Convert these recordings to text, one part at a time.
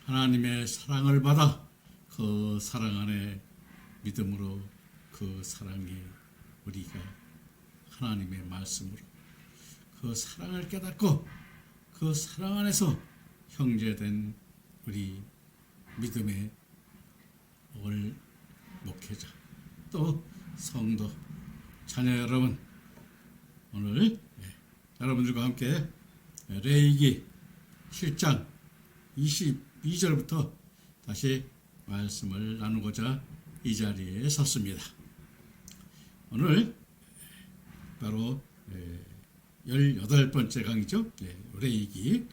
하나님의 사랑을 받아 그 사랑 안에 믿음으로 그 사랑이 우리가 하나님의 말씀으로 그 사랑을 깨닫고 그 사랑 안에서 형제된 우리 믿음의 목회자 또 성도 자녀 여러분, 오늘 여러분들과 함께 레위기 7장 22절부터 다시 말씀을 나누고자 이 자리에 섰습니다. 오늘 바로 18번째 강의죠. 레위기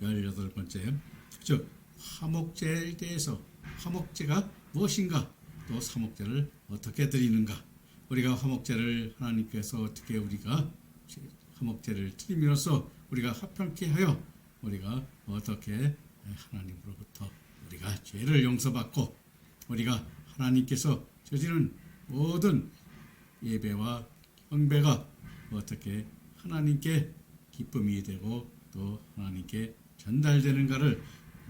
18번째, 즉 화목제에 대해서, 화목제가 무엇인가, 또 사목제를 어떻게 드리는가, 우리가 화목제를 하나님께서 어떻게 우리가 화목제를 드림으로써 우리가 화평케 하여 우리가 어떻게 하나님으로부터 우리가 죄를 용서받고 우리가 하나님께서 저지른 모든 예배와 형배가 어떻게 하나님께 기쁨이 되고 또 하나님께 전달되는가를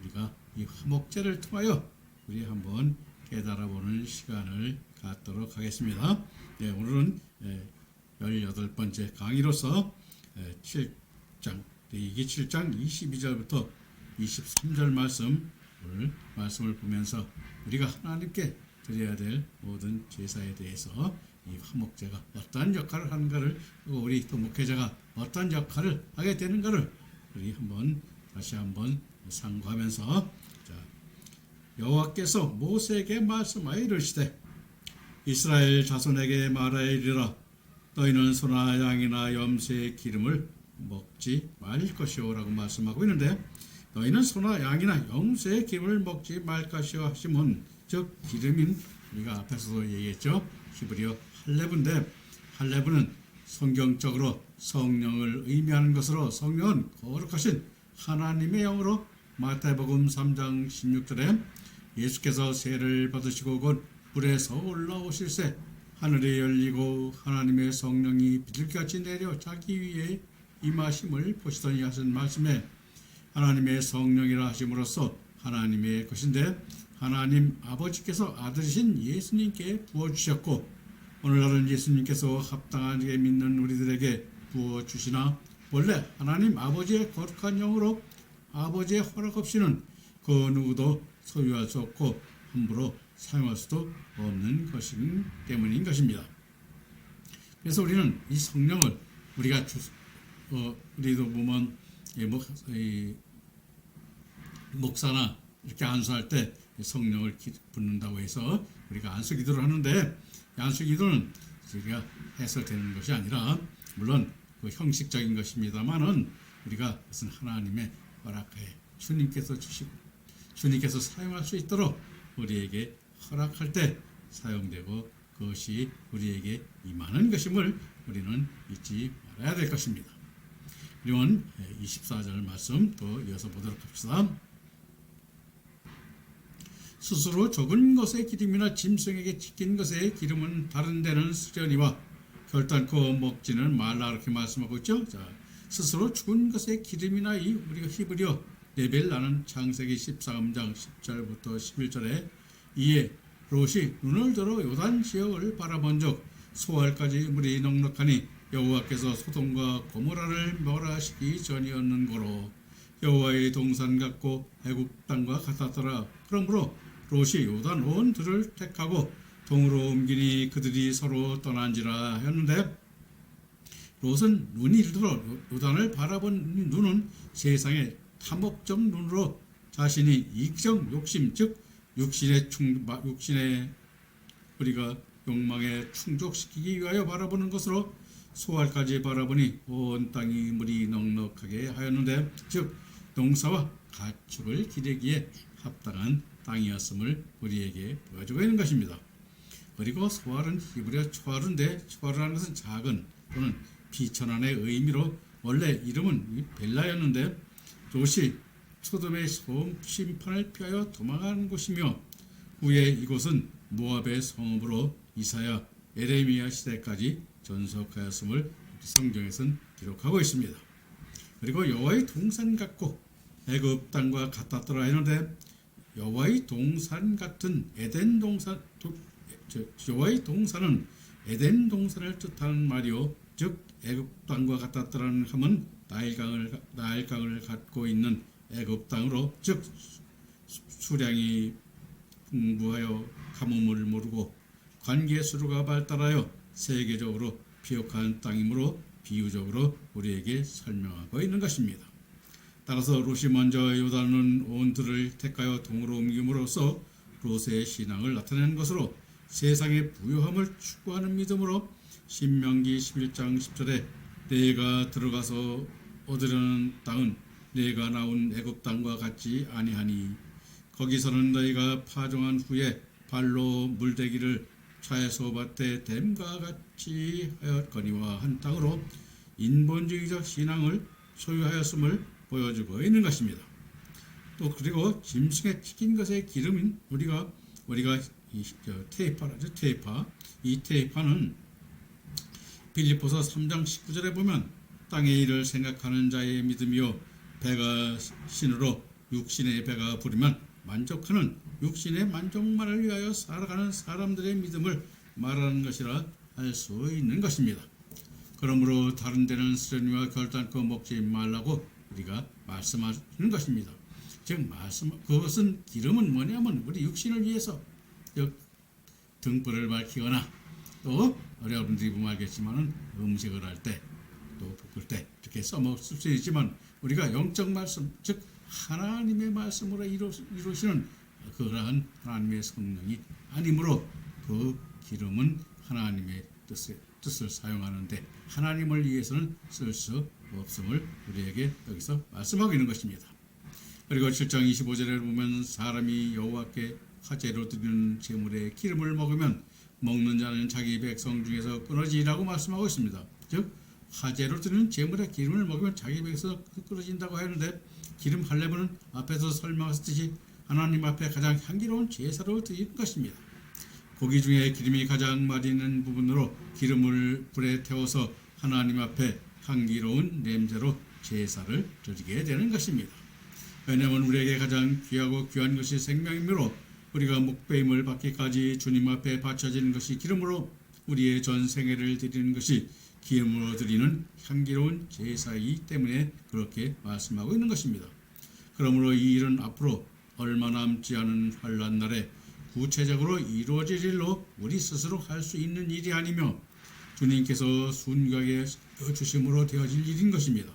우리가 이 화목제를 통하여 우리 한번 깨달아보는 시간을 갖도록 하겠습니다. 오늘은 18번째 강의로서 7장, 레위기 7장 22절부터 23절 말씀을 보면서 우리가 하나님께 드려야 될 모든 제사에 대해서 이 화목제가 어떠한 역할을 하는가를, 그리고 우리 또 목회자가 어떠한 역할을 하게 되는가를 우리 다시 한번 상고하면서, 여호와께서 모세에게 말씀하여 이르시되 이스라엘 자손에게 말하여 이르라. 너희는 소나 양이나 염소의 기름을 먹지 말 것이오 라고 말씀하고 있는데, 너희는 소나 양이나 염소의 기름을 먹지 말 것이오 하시면, 즉 기름인, 우리가 앞에서도 얘기했죠, 히브리어 할레브인데, 할레브는 성경적으로 성령을 의미하는 것으로, 성령은 거룩하신 하나님의 영으로 마태복음 3장 16절에 예수께서 세를 받으시고 곧 불에서 올라오실새 하늘이 열리고 하나님의 성령이 비둘기같이 내려 자기 위에 임하심을 보시더니 하신 말씀에, 하나님의 성령이라 하심으로써 하나님의 것인데, 하나님 아버지께서 아들이신 예수님께 부어주셨고 오늘날은 예수님께서 합당하게 믿는 우리들에게 부어주시나, 원래 하나님 아버지의 거룩한 영으로 아버지의 허락 없이는 그 누구도 소유할 수 없고 함부로 사용할 수도 없는 것이기 때문인 것입니다. 그래서 우리는 이 성령을 우리가 우리도 보면 목사나 이렇게 안수할 때 성령을 붓는다고 해서 우리가 안수 기도를 하는데, 안수 기도는 우리가 해석되는 것이 아니라, 물론 그 형식적인 것입니다만은 우리가 그것은 하나님의 허락하에 주님께서 주시고 주님께서 사용할 수 있도록 우리에게 허락할 때 사용되고 그것이 우리에게 임하는 것임을 우리는 잊지 말아야 될 것입니다. 그리고 24절 말씀 또 이어서 보도록 합시다. 스스로 적은 것의 기름이나 짐승에게 지킨 것의 기름은 다른 데는 수련이와 결단코 먹지는 말라, 이렇게 말씀하고 있죠. 스스로 죽은 것의 기름이나 우리가 히브리어 레벨라는 창세기 13장 10절부터 11절에, 이에 롯이 눈을 들어 요단 지역을 바라본즉 소알까지 물이 넉넉하니 여호와께서 소돔과 고모라를 멸하시기 전이었는고로 여호와의 동산 같고 애굽 땅과 같았더라. 그러므로 롯이 요단 온 들을 택하고 동으로 옮기니 그들이 서로 떠난지라 하였는데, 롯은 눈이 들어 요단을 바라본 눈은 세상의 탐욕적 눈으로 자신이 이기적 욕심, 즉 육신의 우리가 욕망에 충족시키기 위하여 바라보는 것으로 소알까지 바라보니 온 땅이 물이 넉넉하게 하였는데, 즉 농사와 가축을 기르기에 합당한 땅이었음을 우리에게 보여주고 있는 것입니다. 그리고 소알은 히브리어 초알인데, 초알이라는 것은 작은 또는 비천한의 의미로 원래 이름은 벨라였는데, 롯이 소돔의 심판을 피하여 도망한 곳이며, 후에 이곳은 모압의 성읍으로 이사야, 에레미야 시대까지 전속하였음을 성경에서는 기록하고 있습니다. 그리고 여호와의 동산 같고 애굽 땅과 같았더라 했는데, 여호와의 동산 같은 에덴 동산 여호와의 동산은 에덴 동산을 뜻하는 말이요 즉 애굽 땅과 같았더라는 함은 나일강을 갖고 있는 애굽 땅으로 즉 수량이 풍부하여 가뭄을 모르고 관계 수로가 발달하여 세계적으로 비옥한 땅이므로 비유적으로 우리에게 설명하고 있는 것입니다. 따라서 롯이 먼저 요단은 온 들을 택하여 동으로 옮김으로써 롯의 신앙을 나타내는 것으로 세상의 부요함을 추구하는 믿음으로 신명기 11장 10절에 내가 들어가서 얻으려는 땅은 내가 나온 애굽 땅과 같지 아니하니 거기서는 너희가 파종한 후에 발로 물대기를 차에서 밭에 댐과 같이 하였거니와 한 땅으로 인본주의적 신앙을 소유하였음을 보여주고 있는 것입니다. 또 그리고 짐승에 튀긴 것의 기름인 우리가 테이파라죠. 이 테이파는 빌립보서 3장 19절에 보면 땅의 일을 생각하는 자의 믿음이요 배가 신으로 육신의 배가 부리면 만족하는 육신의 만족만을 위하여 살아가는 사람들의 믿음을 말하는 것이라 할 수 있는 것입니다. 그러므로 다른 데는 수련회와 결단코 먹지 말라고 우리가 말씀하시는 것입니다. 즉 그것은 기름은 뭐냐면 우리 육신을 위해서 등불을 밝히거나 또 여러분들이 보면 알겠지만은 음식을 할 때 또 볶을 때 이렇게 써먹을 수 있지만 우리가 영적 말씀 즉 하나님의 말씀으로 이루시는 그러한 하나님의 성령이 아니므로 그 기름은 하나님의 뜻을 사용하는데 하나님을 위해서는 쓸 수 없음을 우리에게 여기서 말씀하고 있는 것입니다. 그리고 7장 25절에 보면 사람이 여호와께 화제로 드리는 제물의 기름을 먹으면 먹는 자는 자기 백성 중에서 끊어지라고 말씀하고 있습니다. 즉 화제로 드리는 제물의 기름을 먹으면 자기 백성에서 끊어진다고 하는데 기름 할례물은 앞에서 설명하셨듯이 하나님 앞에 가장 향기로운 제사로 드리는 것입니다. 고기 중에 기름이 가장 많이 있는 부분으로 기름을 불에 태워서 하나님 앞에 향기로운 냄새로 제사를 드리게 되는 것입니다. 왜냐하면 우리에게 가장 귀하고 귀한 것이 생명이므로 우리가 목배임을 받기까지 주님 앞에 바쳐지는 것이 기름으로 우리의 전 생애를 드리는 것이 기름으로 드리는 향기로운 제사이기 때문에 그렇게 말씀하고 있는 것입니다. 그러므로 이 일은 앞으로 얼마 남지 않은 환난 날에 구체적으로 이루어질 일로 우리 스스로 할 수 있는 일이 아니며 주님께서 순교하게 주심으로 되어질 일인 것입니다.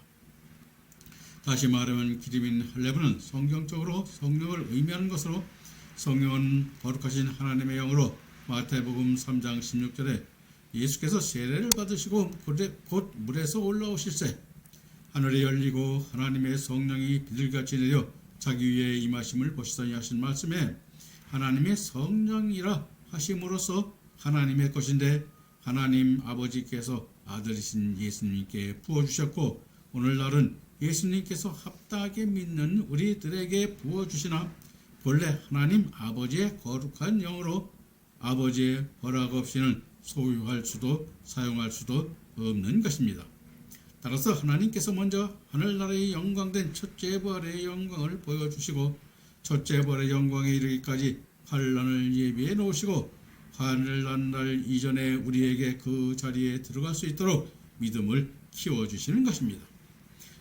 다시 말하면 기름인 할례물은 성경적으로 성령을 의미하는 것으로 성령은 거룩하신 하나님의 영으로 마태복음 3장 16절에 예수께서 세례를 받으시고 곧 물에서 올라오실새 하늘이 열리고 하나님의 성령이 비둘기같이 내려 자기 위에 임하심을 보시더니 하신 말씀에 하나님의 성령이라 하심으로써 하나님의 것인데 하나님 아버지께서 아들이신 예수님께 부어주셨고 오늘날은 예수님께서 합당하게 믿는 우리들에게 부어주시나 본래 하나님 아버지의 거룩한 영으로 아버지의 허락 없이는 소유할 수도 사용할 수도 없는 것입니다. 따라서 하나님께서 먼저 하늘나라의 영광된 첫째 부활의 영광을 보여주시고 첫째 부활의 영광에 이르기까지 환난을 예비해 놓으시고 환난 날 이전에 우리에게 그 자리에 들어갈 수 있도록 믿음을 키워주시는 것입니다.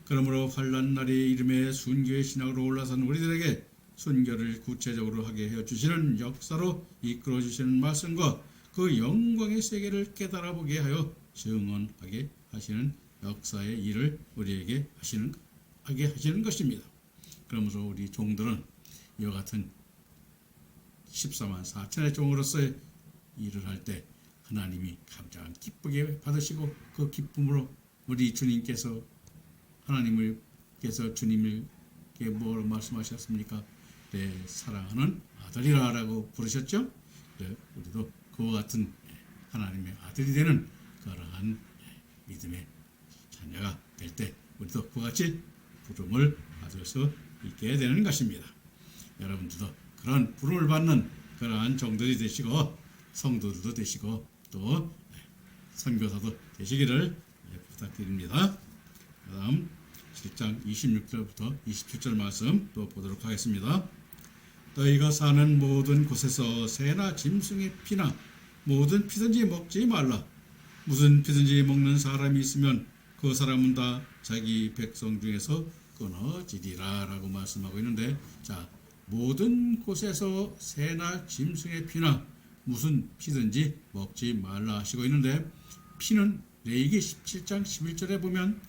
그러므로 환난 날의 이름에 순교의 신앙으로 올라선 우리들에게 순교를 구체적으로 하게 해주시는 역사로 이끌어주시는 말씀과 그 영광의 세계를 깨달아보게 하여 증언하게 하시는 역사의 일을 우리에게 하게 하시는 것입니다. 그러면서 우리 종들은 이와 같은 14만 4천의 종으로서의 일을 할 때 하나님이 가장 기쁘게 받으시고 그 기쁨으로 우리 주님께서 하나님께서 주님께 뭐로 말씀하셨습니까? 내 사랑하는 아들이라 라고 부르셨죠? 우리도 그와 같은 하나님의 아들이 되는 그러한 믿음의 자녀가 될 때 우리도 그와 같이 부름을 받을 수 있게 되는 것입니다. 여러분들도 그런 부름을 받는 그러한 종들이 되시고 성도들도 되시고 또 선교사도 되시기를 부탁드립니다. 다음 7장 26절부터 27절 말씀 또 보도록 하겠습니다. 너희가 사는 모든 곳에서 새나 짐승의 피나 모든 피든지 먹지 말라. 무슨 피든지 먹는 사람이 있으면 그 사람은 다 자기 백성 중에서 끊어지리라 라고 말씀하고 있는데, 자, 모든 곳에서 새나 짐승의 피나 무슨 피든지 먹지 말라 하시고 있는데, 피는 레위기 17장 11절에 보면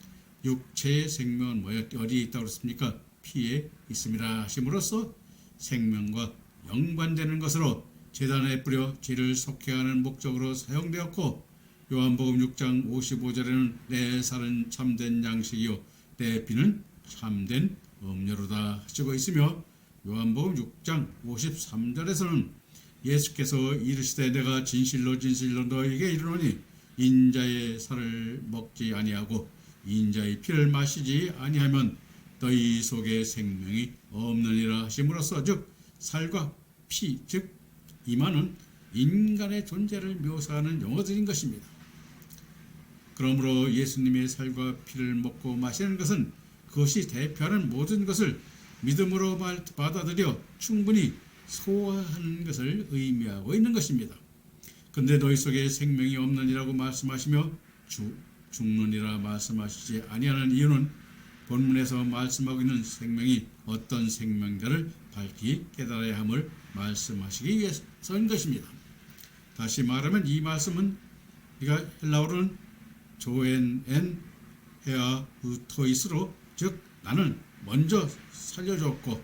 육체의 생명은 어디에 있다고 그랬습니까? 피에 있습니다 하심으로써 생명과 연관되는 것으로 제단에 뿌려 죄를 속해하는 목적으로 사용되었고, 요한복음 6장 55절에는 내 살은 참된 양식이요 내 피는 참된 음료로다 하시고 있으며, 요한복음 6장 53절에서는 예수께서 이르시되 내가 진실로 진실로 너희에게 이르노니 인자의 살을 먹지 아니하고 인자의 피를 마시지 아니하면 너희 속에 생명이 없느니라 하심으로써, 즉 살과 피, 즉 이만은 인간의 존재를 묘사하는 용어들인 것입니다. 그러므로 예수님의 살과 피를 먹고 마시는 것은 그것이 대표하는 모든 것을 믿음으로 받아들여 충분히 소화하는 것을 의미하고 있는 것입니다. 근데 너희 속에 생명이 없느니라고 말씀하시며 죽느니라 말씀하시지 아니하는 이유는 본문에서 말씀하고 있는 생명이 어떤 생명인가를 밝히 깨달아야 함을 말씀하시기 위해서인 것입니다. 다시 말하면 이 말씀은 우리가 헬라어로는 조엔 헤아 우토이스로, 즉 나는 먼저 살려줬고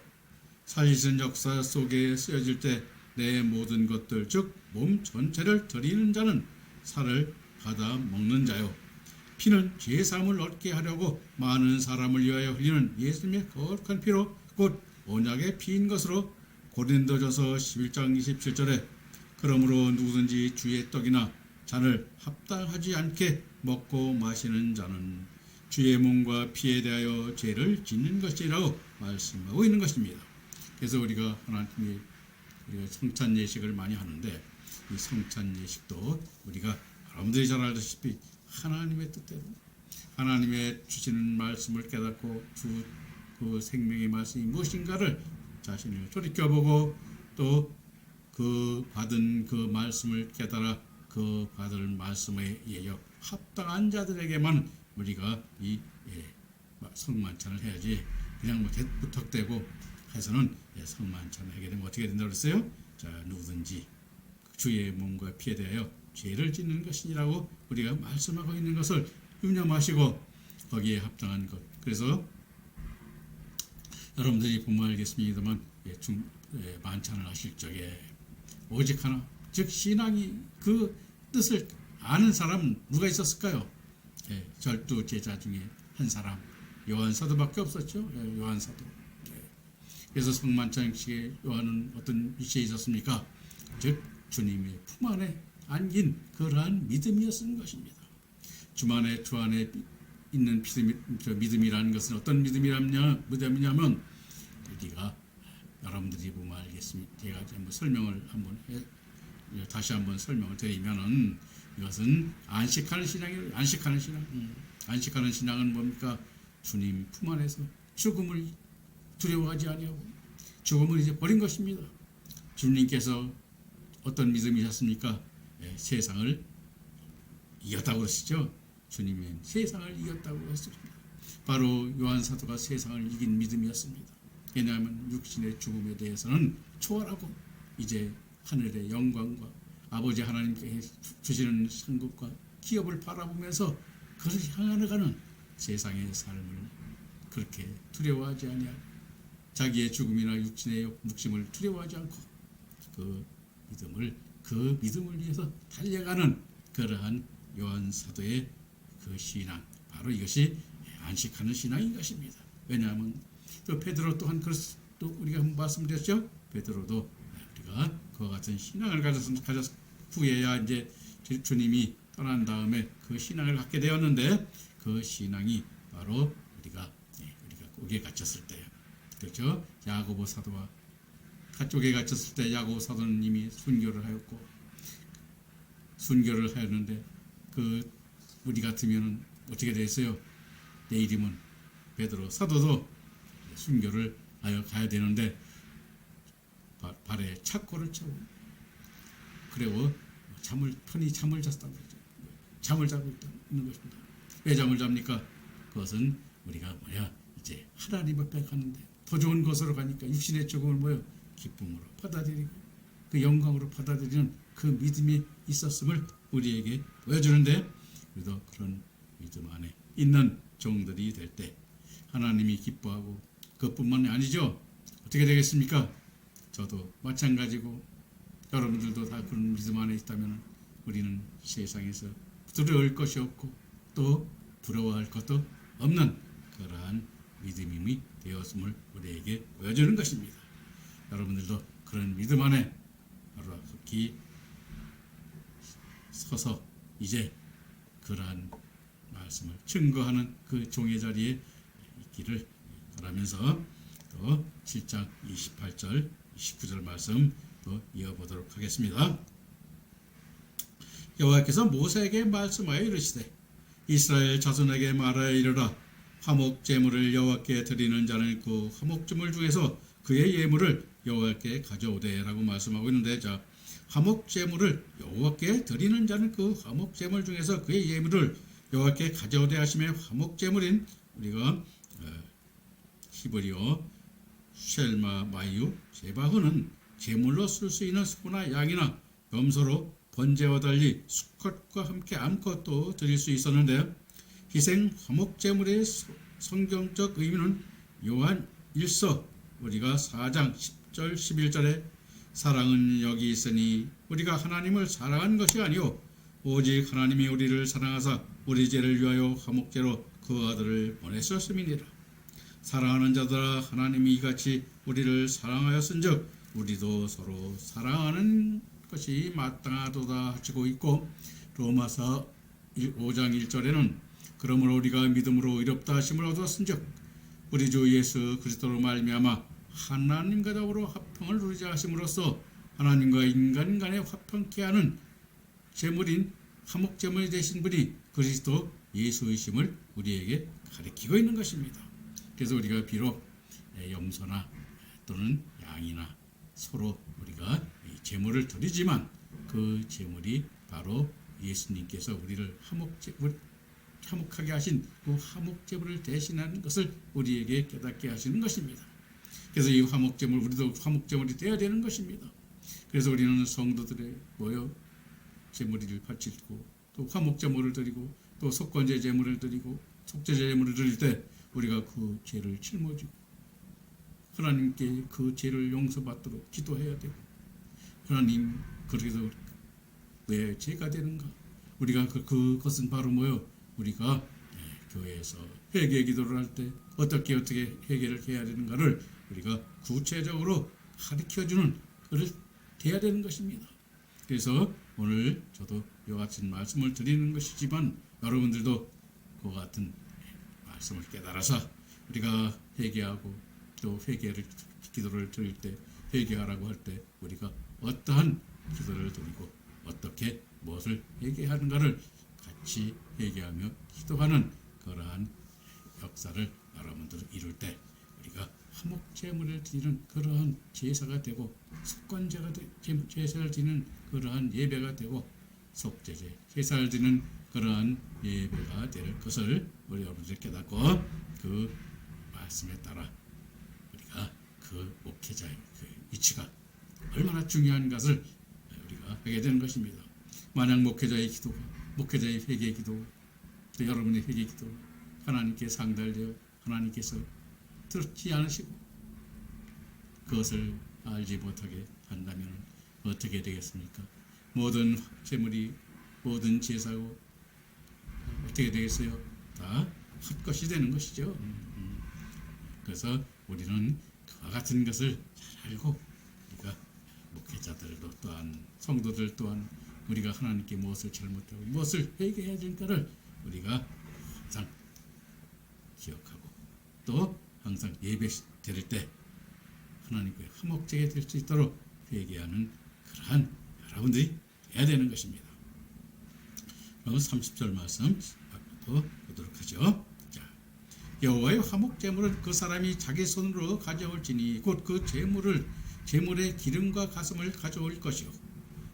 살리신 역사 속에 쓰여질 때 내 모든 것들, 즉 몸 전체를 드리는 자는 살을 받아 먹는 자요, 피는 죄사함을 얻게 하려고 많은 사람을 위하여 흘리는 예수님의 거룩한 피로 곧 언약의 피인 것으로 고린도전서 11장 27절에 그러므로 누구든지 주의 떡이나 잔을 합당하지 않게 먹고 마시는 자는 주의 몸과 피에 대하여 죄를 짓는 것이라고 말씀하고 있는 것입니다. 그래서 우리가 성찬 예식을 많이 하는데, 이 성찬 예식도 우리가 여러분들이 잘 알다시피 하나님의 뜻대로 하나님의 주시는 말씀을 깨닫고 그 생명의 말씀이 무엇인가를 자신을 돌이켜보고 또 그 받은 그 말씀을 깨달아 그 받을 말씀에 의하여 합당한 자들에게만 우리가 이 성만찬을 해야지, 그냥 부탁되고 해서는 성만찬을 하게 되면 어떻게 된다고 그랬어요? 자, 누구든지 주의 몸과 피에 대하여 죄를 짓는 것이라고 우리가 말씀하고 있는 것을 유념하시고 거기에 합당한 것. 그래서 여러분들이 보면 알겠습니다만 만찬을 하실 적에 오직 하나, 즉 신앙이 그 뜻을 아는 사람은 누가 있었을까요? 절두 제자 중에 한 사람, 요한사도밖에 없었죠. 요한사도. 그래서 성만찬식에 요한은 어떤 위치에 있었습니까? 즉 주님의 품 안에 안긴 그러한 믿음이었던 것입니다. 주 안에 있는 믿음이라는 것은 어떤 믿음이냐면 우리가 여러분들이 보면 알겠습니다. 제가 다시 한번 설명을 드리면은 이것은 안식하는 신앙이에요. 안식하는 신앙. 안식하는 신앙은 뭡니까? 주님 품 안에서 죽음을 두려워하지 아니하고 죽음을 이제 버린 것입니다. 주님께서 어떤 믿음이셨습니까? 세상을 이겼다고 그러시죠. 주님은 세상을 이겼다고 했습니다. 바로 요한사도가 세상을 이긴 믿음이었습니다. 왜냐하면 육신의 죽음에 대해서는 초월하고 이제 하늘의 영광과 아버지 하나님께 주시는 상급과 기업을 바라보면서 그를 향하여 가는 세상의 삶을 그렇게 두려워하지 아니하고 자기의 죽음이나 육신의 묵심을 두려워하지 않고 그 믿음을 위해서 달려가는 그러한 요한사도의 그 신앙, 바로 이것이 안식하는 신앙인 것입니다. 왜냐하면 또 베드로 또한 또 우리가 한번 말씀드렸죠. 베드로도 우리가 그와 같은 신앙을 가졌 후에야 이제 주님이 떠난 다음에 그 신앙을 갖게 되었는데, 그 신앙이 바로 우리가 옥에 갇혔을 때, 그렇죠? 야고보 사도와 옥에 갇혔을 때 야고보 사도는 이미 순교를 하였는데 우리 같으면은 어떻게 됐어요? 내 이름은 베드로 사도도 순교를 하여 가야 되는데 발에 착고를 차고 그리고 편히 잠을 잤다고 그러죠. 잠을 자고 있는 것입니다. 왜 잠을 잡니까? 그것은 우리가 이제 하나님 앞에 가는데 더 좋은 곳으로 가니까 육신의 죽음을 기쁨으로 받아들이고 그 영광으로 받아들이는 그 믿음이 있었음을 우리에게 보여주는데, 우리도 그런 믿음 안에 있는 종들이 될 때 하나님이 기뻐하고, 그것뿐만이 아니죠. 어떻게 되겠습니까? 저도 마찬가지고 여러분들도 다 그런 믿음 안에 있다면 우리는 세상에서 두려울 것이 없고 또 부러워할 것도 없는 그러한 믿음이 되었음을 우리에게 보여주는 것입니다. 여러분들도 그런 믿음 안에 깊이 서서 이제 그러한 말씀을 증거하는 그 종의 자리에 있기를 바라면서 또 7장 28절 29절 말씀 또 이어보도록 하겠습니다. 여호와께서 모세에게 말씀하여 이르시되 이스라엘 자손에게 말하여 이르라. 화목 제물을 여호와께 드리는 자는 그 화목 제물 중에서 그의 예물을 여호와께 가져오되라고 말씀하고 있는데, 자, 화목 제물을 여호와께 드리는 자는 그 화목 제물 중에서 그의 예물을 여호와께 가져오되 하심에, 화목 제물인 우리가 히브리어 쉘마 마유 제바흐는 제물로 쓸 수 있는 소나 양이나 염소로 번제와 달리 수컷과 함께 암컷도 드릴 수 있었는데, 희생 화목 제물의 성경적 의미는 요한 1서 우리가 4장 10절 11절에 사랑은 여기 있으니 우리가 하나님을 사랑한 것이 아니요 오직 하나님이 우리를 사랑하사 우리 죄를 위하여 화목제로 그 아들을 보내셨음이니라. 사랑하는 자들아, 하나님이 이같이 우리를 사랑하였은즉 우리도 서로 사랑하는 것이 마땅하도다 하시고 있고, 로마서 5장 1절에는 그러므로 우리가 믿음으로 의롭다 하심을 얻었은즉 우리 주 예수 그리스도로 말미암아 하나님과 더불어 화평을 누리자 하심으로써 하나님과 인간 간에 화평케 하는 제물인 화목 제물이 되신 분이 그리스도 예수이심을 우리에게 가리키고 있는 것입니다. 그래서 우리가 비록 염소나 또는 양이나 소로 우리가 제물을 드리지만 그 제물이 바로 예수님께서 우리를 화목하게 하신 그 화목제물을 대신하는 것을 우리에게 깨닫게 하시는 것입니다. 그래서 이 화목제물, 우리도 화목제물이 되어야 되는 것입니다. 그래서 우리는 성도들의 모여 제물을 바치고 또 화목제물을 드리고 또 속건제 제물을 드리고 속죄제 제물을 드릴 때 우리가 그 죄를 짊어지고 하나님께 그 죄를 용서받도록 기도해야 되고, 하나님 그래도 왜 죄가 되는가? 우리가 그것은 바로 우리가 교회에서 회개 기도를 할 때 어떻게 회개를 해야 되는가를 우리가 구체적으로 가르쳐주는 그를 돼야 되는 것입니다. 그래서 오늘 저도 이와 같은 말씀을 드리는 것이지만 여러분들도 그와 같은 말씀을 깨달아서 우리가 회개하고 또 기도를 드릴 때 회개하라고 할 때 우리가 어떠한 기도를 드리고 어떻게 무엇을 회개하는가를 같이 회개하며 기도하는 그러한 역사를 여러분들은 이룰 때 우리가 화목제물을 드리는 그러한 제사가 되고 속건제가 제사를 드리는 그러한 예배가 되고 속죄제 제사를 드리는 그러한 예배가 될 것을 우리 여러분들 깨닫고 그 말씀에 따라 우리가 그 목회자의 그 위치가 얼마나 중요한 것을 우리가 하게 되는 것입니다. 만약 목회자의 회개 기도, 또 여러분의 회개 기도 하나님께 상달되어 하나님께서 듣지 않으시고 그것을 알지 못하게 한다면 어떻게 되겠습니까? 모든 제물이 모든 제사고 어떻게 되겠어요? 다 헛것이 되는 것이죠. 그래서 우리는 그와 같은 것을 잘 알고 우리가 목회자들도 또한 성도들 또한 우리가 하나님께 무엇을 잘못하고 무엇을 회개해야 될까를 우리가 항상 기억하고 또 항상 예배 드릴 때 하나님께 화목제가 될 수 있도록 회개하는 그러한 여러분들이 해야 되는 것입니다. 그럼 30절 말씀 보도록 하죠. 자, 여호와의 화목제물은 그 사람이 자기 손으로 가져올지니 곧 그 제물을 제물의 기름과 가슴을 가져올 것이요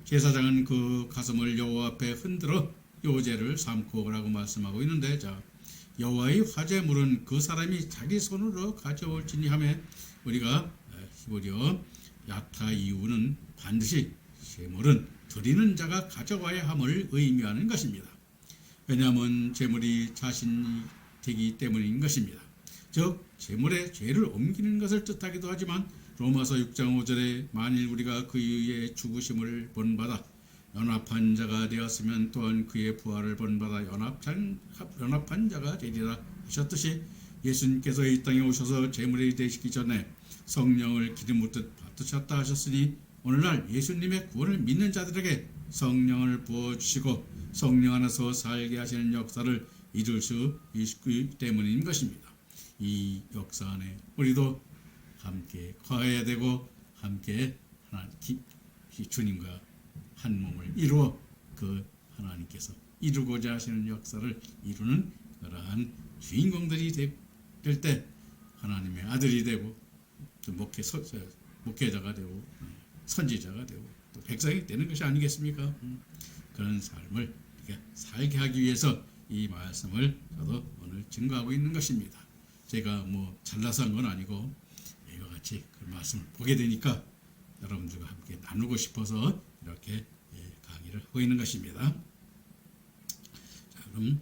제사장은 그 가슴을 여호와 앞에 흔들어 요제를 삼고 오라고 말씀하고 있는데, 자, 여호와의 화제물은 그 사람이 자기 손으로 가져올지니 하며, 우리가 히브리어 야타 이유는 반드시 제물은 드리는 자가 가져와야 함을 의미하는 것입니다. 왜냐하면 제물이 자신이 되기 때문인 것입니다. 즉 제물의 죄를 옮기는 것을 뜻하기도 하지만, 로마서 6장 5절에 만일 우리가 그의 죽으심을 본받아 연합한 자가 되었으면 또한 그의 부활을 본받아 연합한 자가 되리라 하셨듯이, 예수님께서 이 땅에 오셔서 제물이 되시기 전에 성령을 기름 붓듯 받으셨다 하셨으니, 오늘날 예수님의 구원을 믿는 자들에게 성령을 부어주시고 성령 안에서 살게 하시는 역사를 이룰 수 있기 때문인 것입니다. 이 역사 안에 우리도 함께 거해야 되고, 함께 주님과 한 몸을 이루어 그 하나님께서 이루고자 하시는 역사를 이루는 그러한 주인공들이 될 때 하나님의 아들이 되고, 또 목회자가 되고 선지자가 되고 또 백성이 되는 것이 아니겠습니까? 그런 삶을 이렇게 살게 하기 위해서 이 말씀을 저도 오늘 증거하고 있는 것입니다. 제가 뭐 잘나서 한 건 아니고 이와 같이 그 말씀을 보게 되니까 여러분들과 함께 나누고 싶어서 이렇게 강의를 하고 있는 것입니다. 자, 그럼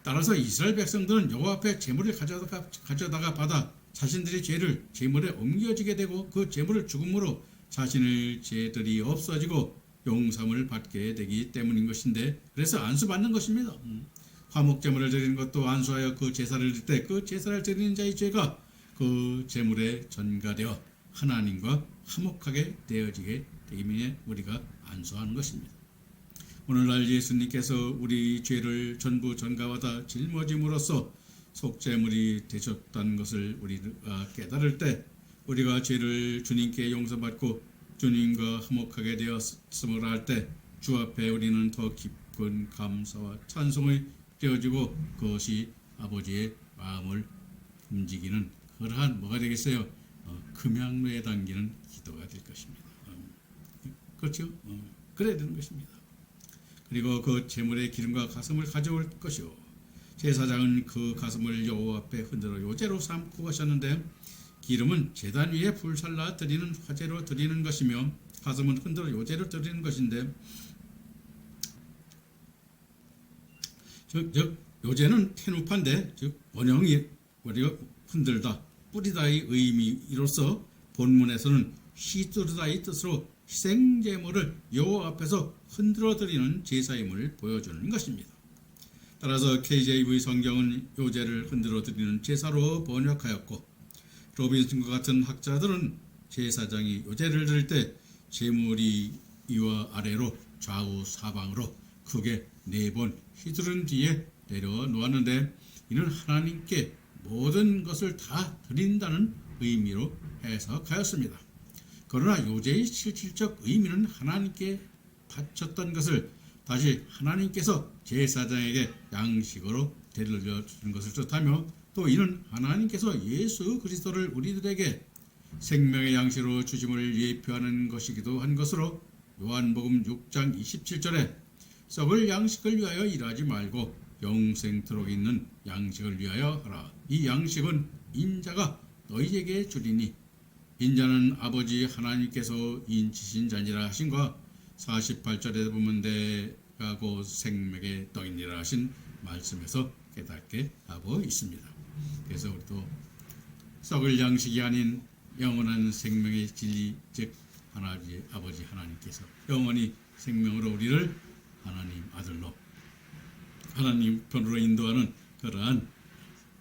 따라서 이스라엘 백성들은 여호와 앞에 제물을 가져다가 받아 자신들의 죄를 제물에 옮겨지게 되고, 그 제물을 죽음으로 자신의 죄들이 없어지고 용서를 받게 되기 때문인 것인데, 그래서 안수받는 것입니다. 화목제물을 드리는 것도 안수하여 그 제사를 드릴 때 그 제사를 드리는 자의 죄가 그 제물에 전가되어 하나님과 화목하게 되어지게 되기 위해 우리가 안수하는 것입니다. 오늘날 예수님께서 우리 죄를 전부 전가받아 짊어짐으로써 속죄물이 되셨다는 것을 우리가 깨달을 때, 우리가 죄를 주님께 용서받고 주님과 화목하게 되었음을 알 때 주 앞에 우리는 더 깊은 감사와 찬송이 되어지고, 그것이 아버지의 마음을 움직이는 그러한 뭐가 되겠어요? 금양로에 담기는 기도가 될 것입니다. 그렇죠? 그래야 되는 것입니다. 그리고 그 제물의 기름과 가슴을 가져올 것이요 제사장은 그 가슴을 여호와 앞에 흔들어 요제로 삼고 하셨는데, 기름은 제단 위에 불살라 드리는 화제로 드리는 것이며 가슴은 흔들어 요제로 드리는 것인데, 즉 요제는 테누파인데, 즉 원형이 우리가 흔들다 뿌리다의 의미로서 본문에서는 휘두르다의 뜻으로 희생제물을 여호와 앞에서 흔들어 드리는 제사임을 보여주는 것입니다. 따라서 KJV 성경은 요제를 흔들어 드리는 제사로 번역하였고, 로빈슨과 같은 학자들은 제사장이 요제를 드릴 때 제물이 위와 아래로 좌우 사방으로 크게 4번 휘두른 뒤에 내려놓았는데, 이는 하나님께 모든 것을 다 드린다는 의미로 해석하였습니다. 그러나 요제의 실질적 의미는 하나님께 바쳤던 것을 다시 하나님께서 제사장에게 양식으로 되돌려주는 것을 뜻하며, 또 이는 하나님께서 예수 그리스도를 우리들에게 생명의 양식으로 주심을 예표하는 것이기도 한 것으로, 요한복음 6장 27절에 썩을 양식을 위하여 일하지 말고 영생토록 있는 양식을 위하여 하라. 이 양식은 인자가 너희에게 주리니 인자는 아버지 하나님께서 인치신 자니라 하신과 48절에 보면 내가 곧 생명의 떡이니라 하신 말씀에서 깨닫게 하고 있습니다. 그래서 우리도 썩을 양식이 아닌 영원한 생명의 진리, 즉 아버지 하나님께서 영원히 생명으로 우리를 하나님 아들로 하나님 편으로 인도하는 그러한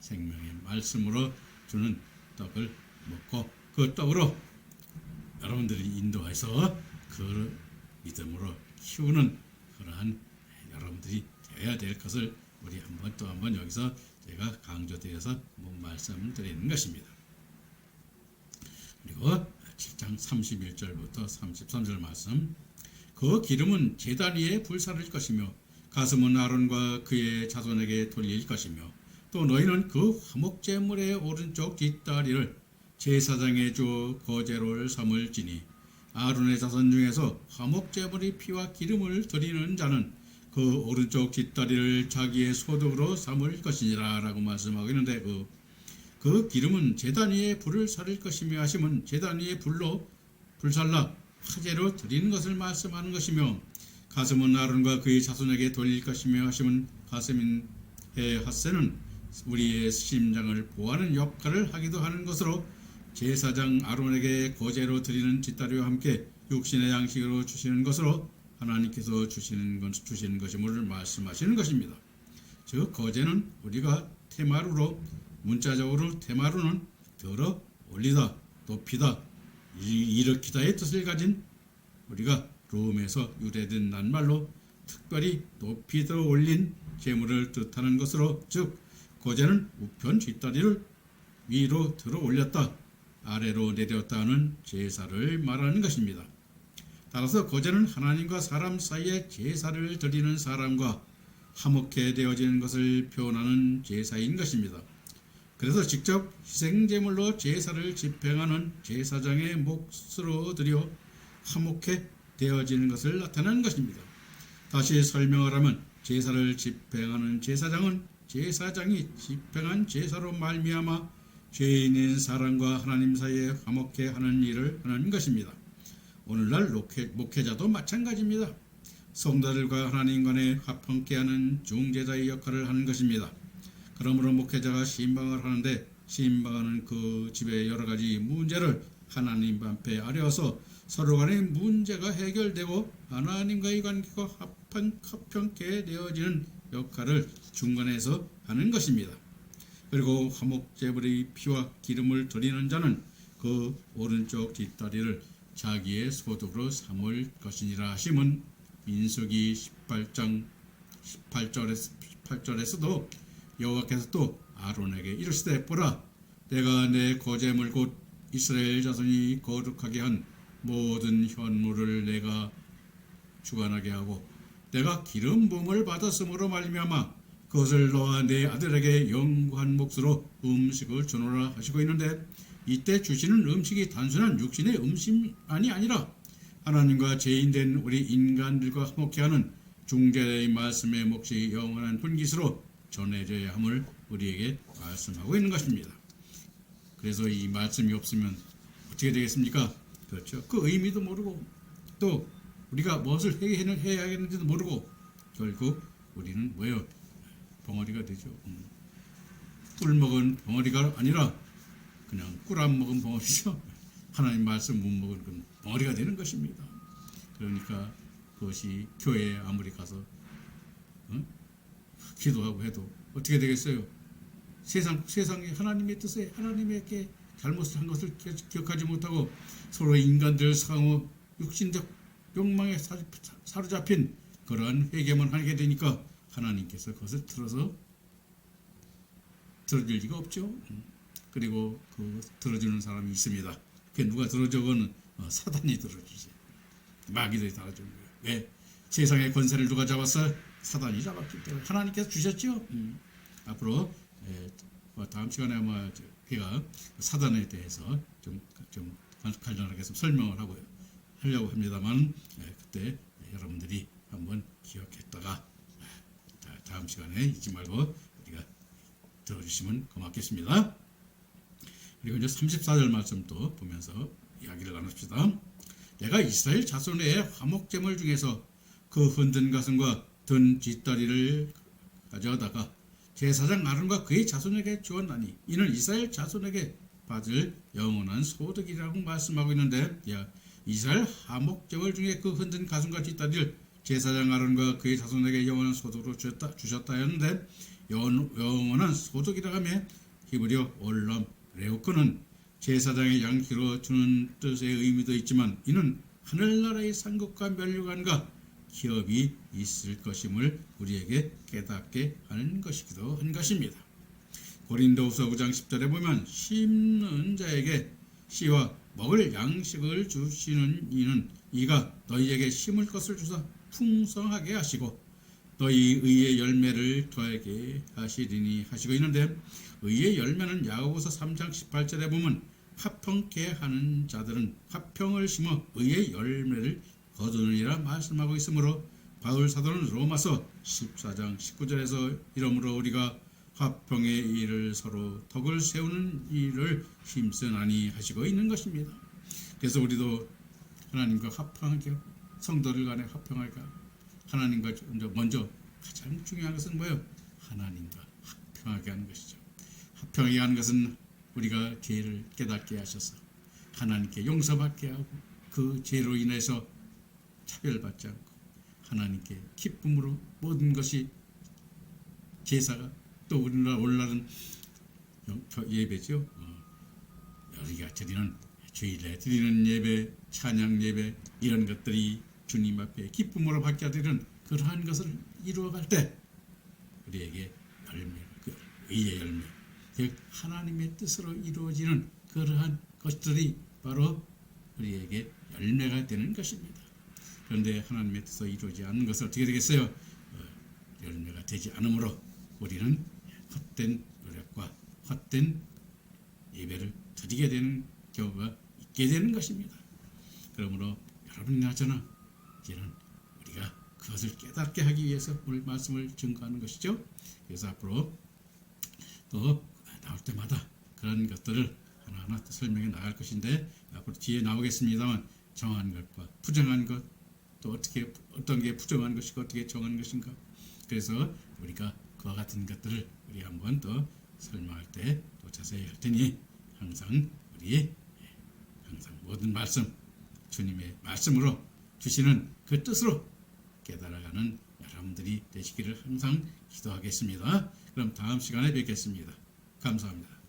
생명의 말씀으로 주는 떡을 먹고, 그 떡으로 여러분들이 인도해서 그 믿음으로 키우는 그러한 여러분들이 되어야 될 것을 우리 또 한 번 여기서 제가 강조드려서 말씀을 드리는 것입니다. 그리고 7장 31절부터 33절 말씀, 그 기름은 제단 위에 불사를 것이며 가슴은 아론과 그의 자손에게 돌릴 것이며, 또 너희는 그 화목제물의 오른쪽 뒷다리를 제사장의 주 거제로를 삼을지니 아론의 자손 중에서 화목제물의 피와 기름을 드리는 자는 그 오른쪽 뒷다리를 자기의 소득으로 삼을 것이니라 라고 말씀하고 있는데 그 기름은 제단 위에 불을 살릴 것이며 하심은 제단 위에 불로 불살라 화제로 드리는 것을 말씀하는 것이며 가슴은 아론과 그의 자손에게 돌릴 것이며 하심은 가슴인 핫세는 우리의 심장을 보호하는 역할을 하기도 하는 것으로 제사장 아론에게 거제로 드리는 뒷다리와 함께 육신의 양식으로 주시는 것으로 하나님께서 주시는 것임을 말씀하시는 것입니다. 즉 거제는 우리가 테마루로 문자적으로 테마루는 들어 올리다 높이다 일으키다의 뜻을 가진 우리가 롬에서 유래된 낱말로 특별히 높이 들어 올린 재물을 뜻하는 것으로 즉 거제는 우편 뒷다리를 위로 들어 올렸다 아래로 내렸다 하는 제사를 말하는 것입니다. 따라서 거제는 하나님과 사람 사이에 제사를 드리는 사람과 화목해 되어지는 것을 표현하는 제사인 것입니다. 그래서 직접 희생제물로 제사를 집행하는 제사장의 몫으로 드려 화목해 되어지는 것을 나타내는 것입니다. 다시 설명을 하면 제사를 집행하는 제사장은 제사장이 집행한 제사로 말미암아 죄인인 사람과 하나님 사이에 화목해 하는 일을 하는 것입니다. 오늘날 목회자도 마찬가지입니다. 성도들과 하나님 간에 화평케 하는 중재자의 역할을 하는 것입니다. 그러므로 목회자가 신방을 하는데 신방하는 그 집의 여러 가지 문제를 하나님 앞에 아뢰어서 서로 간의 문제가 해결되고 하나님과의 관계가 화평케 되어지는 역할을 중간에서 하는 것입니다. 그리고 화목제물의 피와 기름을 드리는 자는 그 오른쪽 뒷다리를 자기의 소득으로 삼을 것이니라 하심은 민수기 18장 18절에서도 여호와께서 또 아론에게 이르시되 보라 내가 내 거제물 곧 이스라엘 자손이 거룩하게 한 모든 현물을 내가 주관하게 하고 내가 기름 부음을 받았으므로 말미암아 그것을 너와 내 아들에게 영구한 몫으로 음식을 주노라 하시고 있는데 이때 주시는 음식이 단순한 육신의 음식이 아니라 하나님과 죄인된 우리 인간들과 화목해하는 중재의 말씀의 몫이 영원한 분깃으로 전해져야 함을 우리에게 말씀하고 있는 것입니다. 그래서 이 말씀이 없으면 어떻게 되겠습니까? 그렇죠. 그 의미도 모르고 또 우리가 무엇을 해야 하겠는지도 모르고 결국 우리는 뭐예요? 벙어리가 되죠. 꿀 먹은 벙어리가 아니라 그냥 꿀 안 먹은 벙어리죠. 하나님 말씀 못 먹은 그 벙어리가 되는 것입니다. 그러니까 그것이 교회에 아무리 가서 기도하고 해도 어떻게 되겠어요? 세상에 하나님의 뜻에 하나님에게 잘못을 한 것을 기억하지 못하고 서로 인간들 상호 육신적 욕망에 사로잡힌 그러한 회개만 하게 되니까 하나님께서 그것을 들어줄 리가 없죠. 그리고 그 들어주는 사람이 있습니다. 그게 누가 들어줘? 그거는 사단이 들어주지. 마귀들이 들어주는 거예요. 왜? 세상의 권세를 누가 잡았어요? 사단이 잡았기 때문에 하나님께서 주셨죠. 앞으로 다음 시간에 아마 제가 사단에 대해서 좀 간단하게 설명을 하려고 합니다만 그때 여러분들이 한번 기억했다가 다음 시간에 잊지 말고 우리가 들어주시면 고맙겠습니다. 그리고 이제 34절 말씀 또 보면서 이야기를 나눕시다. 내가 이스라엘 자손의 화목제물 중에서 그 흔든 가슴과 든 뒷다리를 가져다가 제사장 아론과 그의 자손에게 주었나니 이는 이스라엘 자손에게 받을 영원한 소득이라고 말씀하고 있는데 이스라엘 화목제물 중에 그 흔든 가슴과 뒷다리를 제사장 아론과 그의 자손에게 영원한 소득으로 주셨다 했는데 영원한 소득이라 하면 히브리어 올람 레오크는 제사장의 양식으로 주는 뜻의 의미도 있지만 이는 하늘나라의 상급과 면류관과 기업이 있을 것임을 우리에게 깨닫게 하는 것이기도 한 것입니다. 고린도후서 9장 10절에 보면 심는 자에게 씨와 먹을 양식을 주시는 이는 이가 너희에게 심을 것을 주사 풍성하게 하시고 너희 의의 열매를 더하게 하시리니 하시고 있는데 의의 열매는 야고보서 3장 18절에 보면 화평케 하는 자들은 화평을 심어 의의 열매를 거두느니라 말씀하고 있으므로 바울 사도는 로마서 14장 19절에서 이러므로 우리가 화평의 일을 서로 덕을 세우는 일을 힘쓰나니 하시고 있는 것입니다. 그래서 우리도 하나님과 화평하게, 성도들 간에 화평하게, 하나님과 먼저 가장 중요한 것은 뭐예요? 하나님과 화평하게 하는 것이죠. 화평하게 하는 것은 우리가 죄를 깨닫게 하셔서 하나님께 용서받게 하고 그 죄로 인해서 차별받지 않고 하나님께 기쁨으로 모든 것이 제사가 또 우리나라 오늘날은 예배죠. 우리가 드리는 주일에 드리는 예배, 찬양 예배 이런 것들이 주님 앞에 기쁨으로 받게 되는 그러한 것을 이루어갈 때 우리에게 열매, 그 의의 열매, 즉 하나님의 뜻으로 이루어지는 그러한 것들이 바로 우리에게 열매가 되는 것입니다. 그런데 하나님의 뜻으로 이루어지지 않는 것은 어떻게 되겠어요? 열매가 되지 않으므로 우리는 헛된 노력과 헛된 예배를 드리게 되는 경우가 있게 되는 것입니다. 그러므로 여러분이나 저나 이제는 우리가 그것을 깨닫게 하기 위해서 오늘 말씀을 증거하는 것이죠. 그래서 앞으로 또 나올 때마다 그런 것들을 하나하나 또 설명해 나갈 것인데 앞으로 뒤에 나오겠습니다만 정한 것과 부정한 것 또 어떤 게 부정한 것이고 어떻게 정한 것인가 그래서 우리가 그와 같은 것들을 우리 한번 더 설명할 때 또 자세히 할 테니 항상 우리 항상 모든 말씀 주님의 말씀으로 주시는 그 뜻으로 깨달아가는 여러분들이 되시기를 항상 기도하겠습니다. 그럼 다음 시간에 뵙겠습니다. 감사합니다.